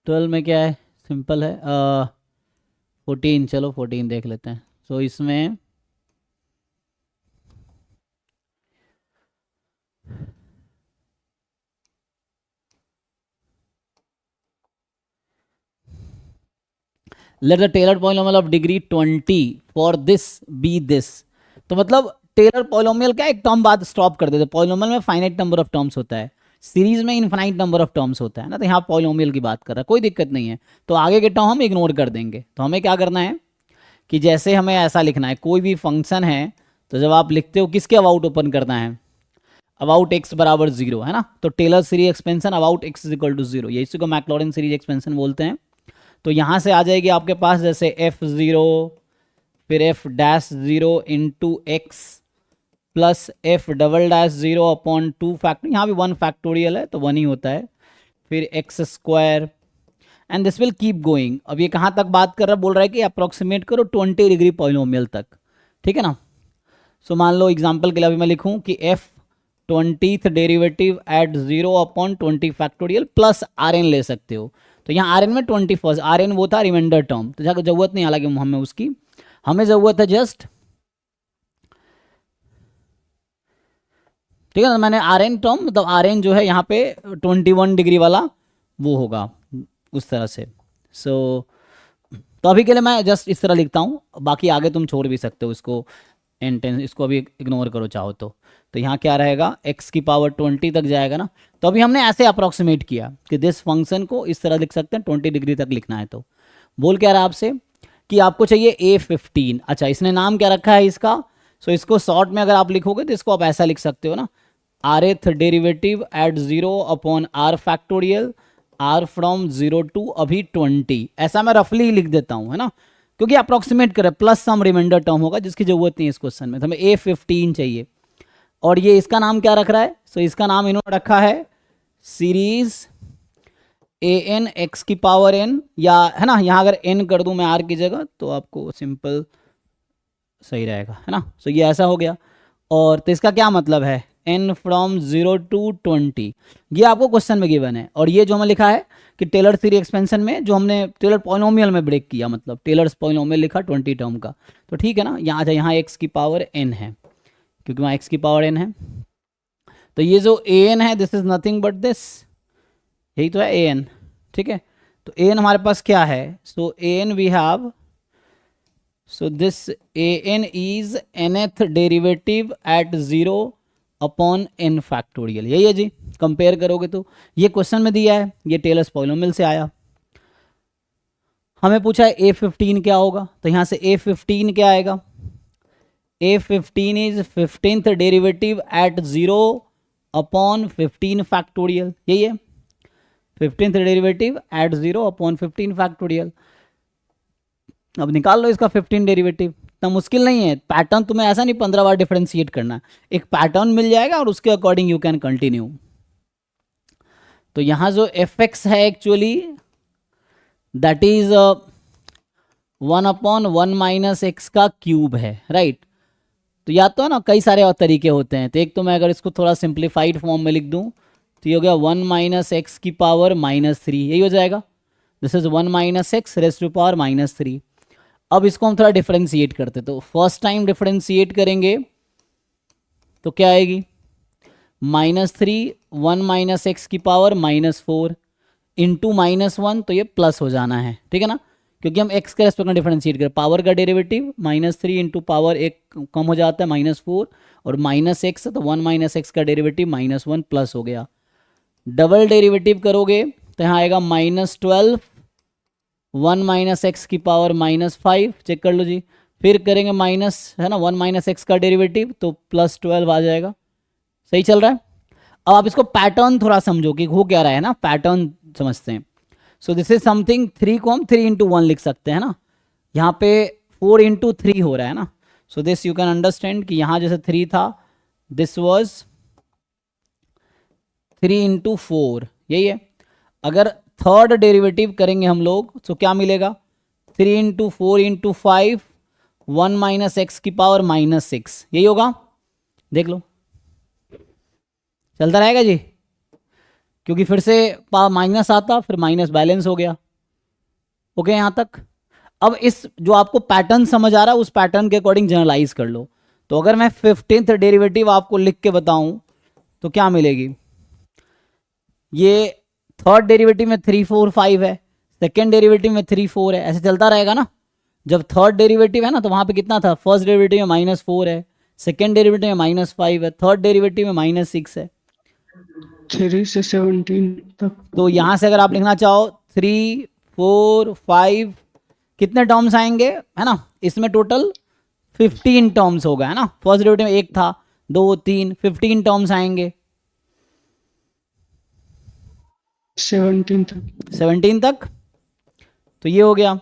12 में क्या है, सिंपल है। 14, चलो 14 देख लेते हैं। सो इसमें let the Taylor polynomial of degree 20 for this be this. तो मतलब टेलर पॉलिनोमियल का एक टर्म बाद स्टॉप कर देते। पॉलिनोमियल में फाइनाइट नंबर ऑफ टर्म्स होता है, सीरीज में इनफाइनाइट नंबर ऑफ टर्म्स होता है ना, तो यहाँ पॉलिनोमियल की बात कर रहा है, कोई दिक्कत नहीं है। तो आगे के टर्म हम इग्नोर कर देंगे। तो हमें क्या करना है कि जैसे हमें ऐसा लिखना है, कोई भी फंक्शन है तो जब आप लिखते हो किसके अबाउट ओपन करना है, अबाउट एक्स बराबर जीरो, है ना। तो Taylor series expansion about X is equal to zero, ये इसी को मैक्लॉरिन सीरीज एक्सपेंशन बोलते हैं। तो यहाँ से आ जाएगी आपके पास जैसे एफ जीरो फिर F dash zero into x plus F double dash zero upon 2 factor, यहाँ भी 1 फैक्टोरियल है तो 1 ही होता है, फिर x square and this will keep going. अब ये कहाँ तक बात कर रहा है, बोल रहा है कि अप्रोक्सीमेट करो 20 डिग्री पॉलिनोमियल तक, ठीक है ना। सो मान लो एग्जांपल के लिए अभी मैं लिखूं कि F 20th derivative at 0 upon 20 factorial plus R N ले सकते हो। तो यहाँ आर एन में 21st, आर एन वो था रिमाइंडर टर्म, तो जहाँ जरूरत नहीं, हालांकि हमें उसकी हमें जरूरत है जस्ट, ठीक है ना। मैंने आर एन टर्म मतलब आर एन जो है यहाँ पे 21 डिग्री वाला वो होगा उस तरह से। सो तो अभी के लिए मैं जस्ट इस तरह लिखता हूँ, बाकी आगे तुम छोड़ भी सकते हो इसको, इंटेंस इसको अभी इग्नोर करो चाहो तो यहाँ क्या रहेगा, x की पावर 20 तक जाएगा ना। तो अभी हमने ऐसे अप्रोक्सीमेट किया कि दिस फंक्शन को इस तरह लिख सकते हैं, 20 डिग्री तक लिखना है। तो बोल क्या रहा है आपसे कि आपको चाहिए a15। अच्छा, इसने नाम क्या रखा है इसका, सो इसको शॉर्ट में अगर आप लिखोगे तो इसको आप ऐसा लिख सकते हो ना, rth derivative at 0 upon r factorial r from 0 to अभी 20, ऐसा मैं रफली लिख देता हूँ, है ना, क्योंकि अप्रोक्सीमेट करे प्लस सम रिमाइंडर टर्म होगा जिसकी जरूरत नहीं है इस क्वेश्चन में। तो हमें a15 चाहिए, और ये इसका नाम क्या रख रहा है, सो इसका नाम इन्होंने रखा है सीरीज ए एन एक्स की पावर एन, या है ना, यहाँ अगर एन कर दूं मैं आर की जगह तो आपको सिंपल सही रहेगा, है ना। सो ये ऐसा हो गया। और तो इसका क्या मतलब है, एन फ्रॉम 0 टू 20, ये आपको क्वेश्चन में गिवन है। और ये जो हमें लिखा है कि टेलर सीरीज एक्सपेंशन में जो हमने टेलर पॉलिनोमियल में ब्रेक किया, मतलब टेलर्स पॉलिनोमियल लिखा 20 टर्म का, तो ठीक है ना। यहाँ एक्स की पावर एन है, क्योंकि वहाँ एक्स की पावर एन है। तो ये जो ए एन है this is nothing but this, यही तो है ए एन, ठीक है। तो ए एन हमारे पास क्या है, so a n we have, so this a n is nth derivative at 0 upon n factorial, यही है जी। कंपेयर करोगे तो ये क्वेश्चन में दिया है, ये टेलर्स पॉलिनोमियल से आया। हमें पूछा है a15 क्या होगा, तो यहाँ से a15 क्या आएगा, a15 is 15th derivative at 0 upon 15 factorial, यही है 15th derivative at 0 upon 15 factorial. अब निकाल लो इसका 15 डेरिवेटिव, इतना मुश्किल नहीं है। पैटर्न तुम्हें ऐसा नहीं 15 बार डिफरेंशिएट करना, एक पैटर्न मिल जाएगा और उसके अकॉर्डिंग यू कैन कंटिन्यू। तो यहाँ जो एफ एक्स है actually that is 1 upon 1 minus x का क्यूब है, राइट। तो या तो ना कई सारे और तरीके होते हैं, तो एक तो मैं अगर इसको थोड़ा सिंप्लीफाइड फॉर्म में लिख दूं तो ये हो गया 1 माइनस एक्स की पावर -3, यही हो जाएगा। This is 1 minus X raise to power -3। अब इसको हम थोड़ा डिफरेंशिएट करते, तो फर्स्ट टाइम डिफरेंशिएट करेंगे तो क्या आएगी, -3 1 माइनस एक्स की पावर -4 इंटू -1, तो ये प्लस हो जाना है, ठीक है ना, क्योंकि हम x के रेस्पेक्ट में डिफरेंशिएट करें। पावर का डेरिवेटिव -3 इंटू पावर एक कम हो जाता है -4, और -x तो 1 माइनस एक्स का डेरिवेटिव -1 प्लस हो गया। डबल डेरिवेटिव करोगे तो यहाँ आएगा -12 1 माइनस एक्स की पावर -5, चेक कर लो जी। फिर करेंगे माइनस, है ना, 1 माइनस एक्स का डेरिवेटिव तो +12 आ जाएगा। सही चल रहा है। अब आप इसको पैटर्न थोड़ा समझो कि हो क्या रहा है ना, पैटर्न समझते हैं। सो दिस इज समथिंग 3 को हम 3 इंटू 1 लिख सकते हैं ना, यहाँ पे 4 इंटू 3 हो रहा है ना। So this you can understand कि यहाँ जैसे 3 था, दिस वॉज 3 इंटू 4, यही है। अगर थर्ड डेरिवेटिव करेंगे हम लोग तो क्या मिलेगा, 3 इंटू 4 इंटू 5 1 माइनस एक्स की पावर -6, यही होगा। देख लो चलता रहेगा जी, क्योंकि फिर से माइनस आता, फिर माइनस बैलेंस हो गया। ओके यहाँ तक। अब इस जो आपको पैटर्न समझ आ रहा है उस पैटर्न के अकॉर्डिंग जनरलाइज कर लो। तो अगर मैं 15th डेरिवेटिव आपको लिख के बताऊं तो क्या मिलेगी, ये थर्ड डेरिवेटिव में 3 4 5 है, सेकेंड डेरिवेटिव में 3 4 है, ऐसे चलता रहेगा ना। जब थर्ड डेरिवेटिव है ना तो वहां पे कितना था, फर्स्ट डेरिवेटिव में -4 है, सेकेंड डेरिवेटिव में -5 है, थर्ड डेरिवेटिव में -6 है। 3 से 17 तक। तो यहां से अगर आप लिखना चाहो 3 4 5 कितने टर्म्स आएंगे, है ना, इसमें टोटल 15 टर्म्स होगा, है ना। फर्स्ट डेरिवेटिव में 1 था, 2 3 15 टर्म्स आएंगे 17 तक। 17 तक। तो ये हो गया,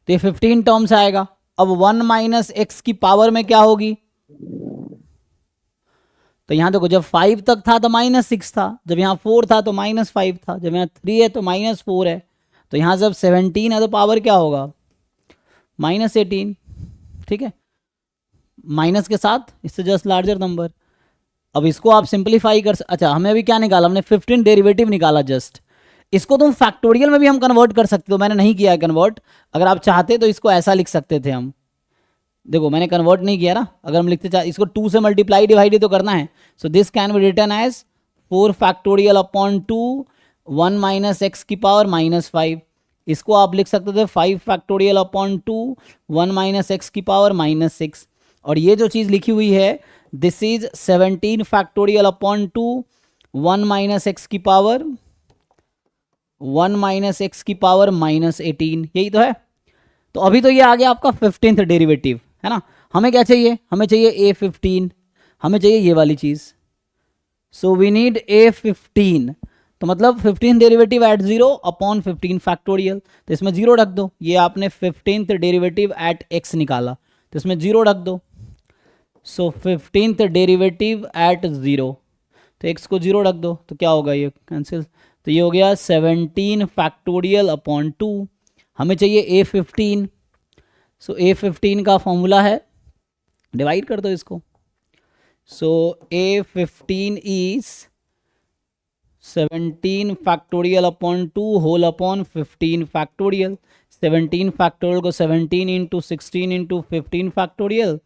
तो ये 15 टर्म्स आएगा। अब 1 माइनस एक्स की पावर में क्या होगी, तो यहां देखो जब 5 तक था तो -6 था, जब यहां 4 था तो -5 था, जब यहां 3 है तो -4 है, तो यहां जब 17 है तो पावर क्या होगा, -18। ठीक है, माइनस के साथ इससे जस्ट लार्जर नंबर। अब इसको आप सिंप्लीफाई कर अच्छा हमें अभी क्या निकाला, हमने 15 डेरिवेटिव निकाला जस्ट। इसको तुम फैक्टोरियल में भी हम कन्वर्ट कर सकते हो, मैंने नहीं किया है कन्वर्ट। अगर आप चाहते तो इसको ऐसा लिख सकते थे हम, देखो मैंने कन्वर्ट नहीं किया ना। अगर हम लिखते इसको 2 से मल्टीप्लाई डिवाइड तो करना है, so this can be written as 4 factorial upon 2 1 minus X की पावर -5। इसको आप लिख सकते थे 5 फैक्टोरियल अपॉन 2 1 माइनस एक्स की पावर -6। और ये जो चीज़ लिखी हुई है this is 17 factorial upon 2 1 minus X की पावर 1 माइनस एक्स की पावर -18, यही तो है। तो अभी तो ये आ गया आपका 15th डेरिवेटिव, है ना। हमें क्या चाहिए, हमें चाहिए A15, हमें चाहिए ये वाली चीज़। सो वी नीड A15, तो मतलब 15th derivative at 0 upon 15 factorial, तो इसमें 0 रख दो। ये आपने 15th डेरिवेटिव एट x निकाला तो इसमें 0 रख दो। सो 15th डेरिवेटिव एट 0, तो x को 0 रख दो, तो क्या होगा, ये कैंसिल। तो ये हो गया 17 फैक्टोरियल अपॉन 2। हमें चाहिए A15, सो A15 का फॉर्मूला है, डिवाइड कर दो इसको। So A15 is 17 factorial upon 2 whole upon 15 factorial. 17 factorial को 17 into 16 into 15 factorial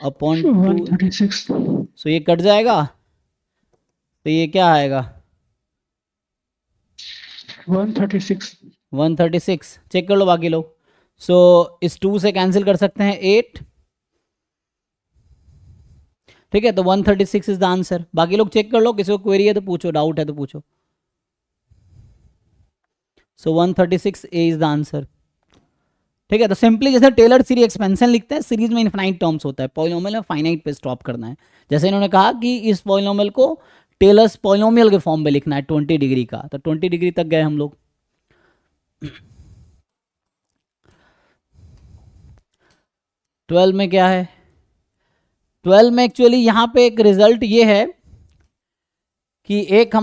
upon 136। So ये कट जाएगा, तो ये क्या आएगा 136। 136। चेक कर लो बाकी लोग। सो इस 2 से कैंसिल कर सकते हैं 8, ठीक है, तो 136 इज द आंसर। बाकी लोग चेक कर लो, किसी को क्वेरी है तो पूछो, डाउट है तो पूछो। सो 136 ए इज द आंसर। ठीक है, तो सिंपली जैसे टेलर सीरीज एक्सपेंशन लिखते हैं, सीरीज में इनफाइनाइट टर्म्स होता है, पॉलिनोमियल में फाइनाइट पे स्टॉप करना है। जैसे इन्होंने कहा कि इस पॉलिनोमियल को टेलर्स पॉलिनोमियल के फॉर्म में लिखना है 20 डिग्री का, तो 20 डिग्री तक गए हम लोग। 12 में क्या है, 12 में एक्चुअली यहाँ पे एक रिजल्ट ये है कि एक हम